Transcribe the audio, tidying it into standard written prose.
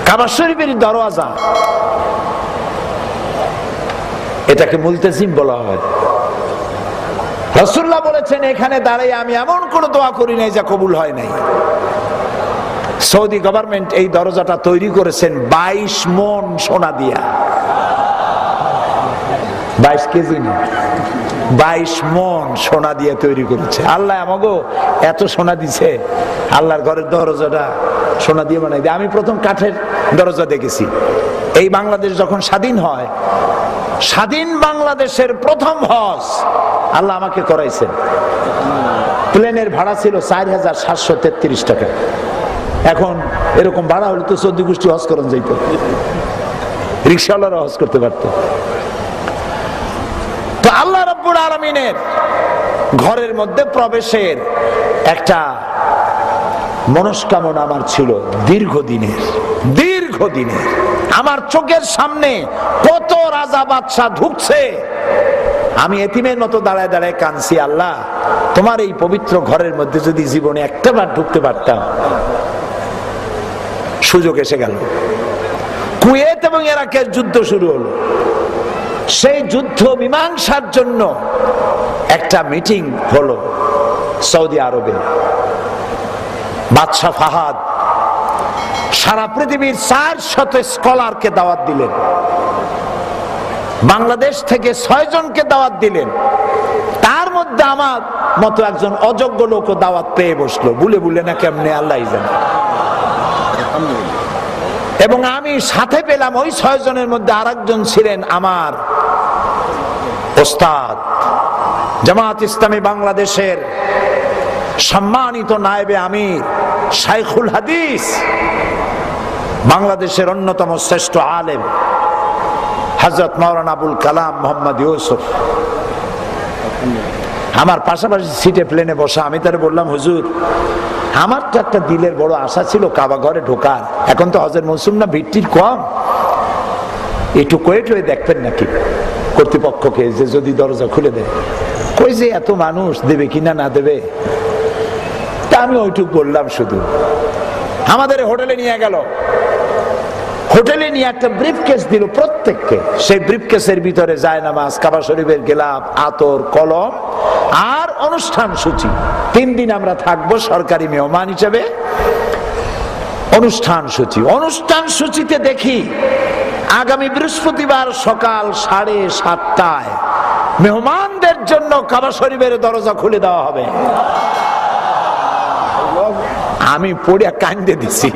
কাবা শরীফের দরওয়াজা, এটাকে মুলতাজিম বলা হয়। রাসূলুল্লাহ বলেছেন এখানে দাঁড়িয়ে আমি এমন কোন দোয়া করি নাই যা কবুল হয় নাই। সৌদি গভর্নমেন্ট এই দরজাটা তৈরি করেছেন 22 মণ সোনা দিয়া। 22 কেজি না, 22 মণ সোনা দিয়ে তৈরি করেছে। আল্লাহ আমাগো এত সোনা দিছে, আল্লাহর ঘরের দরজাটা সোনা দিয়ে বানাই দিয়ে। আমি প্রথম কাঠের দরজা দেখেছি এই বাংলাদেশ যখন স্বাধীন হয়। স্বাধীন বাংলাদেশের প্রথম হজ আল্লাহ আমাকে করাইছেন। প্লেনের ভাড়া ছিল 4733 টাকা। এখন এরকম ভাড়া হলে তো 14 গোষ্ঠী হজ করন যাইত, রিকশাওয়ালারা হজ করতে পারত। তো আল্লাহ রাব্বুল আলামিনের ঘরের মধ্যে প্রবেশের একটা মনস্কামনা আমার ছিল দীর্ঘদিনের। আমার চোখের সামনে কত রাজা বাদশাহ ঢুকছে, আমি এতিমের মতো দাঁড়ায় দাঁড়ায় কাঁদছি, আল্লাহ তোমার এই পবিত্র ঘরের মধ্যে যদি জীবনে একটাবার ঢুকতে পারতাম। সুযোগ এসে গেল। কুয়েত এবং ইরাকের যুদ্ধ শুরু হলো। সেই যুদ্ধ মীমাংসার জন্য একটা মিটিং হলো সৌদি আরবে। বাদশাহ ফাহাদ সারা পৃথিবীর 400 স্কলারকে দাওয়াত দিলেন, বাংলাদেশ থেকে 6 জনকে দাওয়াত দিলেন। তার মধ্যে আমার মতো একজন অযোগ্য লোকও দাওয়াত পেয়ে বসলো, বুলে না কেমনে আল্লাহই জানে। এবং আমি সাথে পেলাম ওই 6 জনের মধ্যে আরেকজন ছিলেন আমার ওস্তাদ, জামাত ইসলামী বাংলাদেশের সম্মানিত নায়েবে আমির শাইখুল হাদিস, বাংলাদেশের অন্যতম শ্রেষ্ঠ আলেম হযরত মাওলানা আবুল কালাম মোহাম্মদ ইউসুফ। আমার পাশাপাশি সিটে প্লেনে বসা। আমি তারে বললাম, হুজুর আমার তো একটা দিলের বড় আশা ছিল কাবা ঘরে ঢোকার। এখন তো হজের মৌসুম না, ভিড় কম, একটু কয়ে টয়ে দেখবেন নাকি কর্তৃপক্ষকে যে যদি দরজা খুলে দেয়। কই যে এত মানুষ দেবে কিনা না দেবে। তা আমি ওইটুকু বললাম শুধু। আমাদের হোটেলে নিয়ে গেল, হোটেলে নিয়ে একটা ব্রিফকেস দিল প্রত্যেককে। সেই ব্রিফকেসের ভিতরে জায়নামাজ, কাবা শরীফের গেলাপ, আতর, কলম আর অনুষ্ঠান সূচি। 3 দিন আমরা থাকবো সরকারি মেহমান হিসেবে। অনুষ্ঠান সূচিতে দেখি আগামী বৃহস্পতিবার সকাল 7:30টায় মেহমানদের জন্য কাবা শরীফের দরজা খুলে দেওয়া হবে। আমি পড়ে কান্দে দিছি।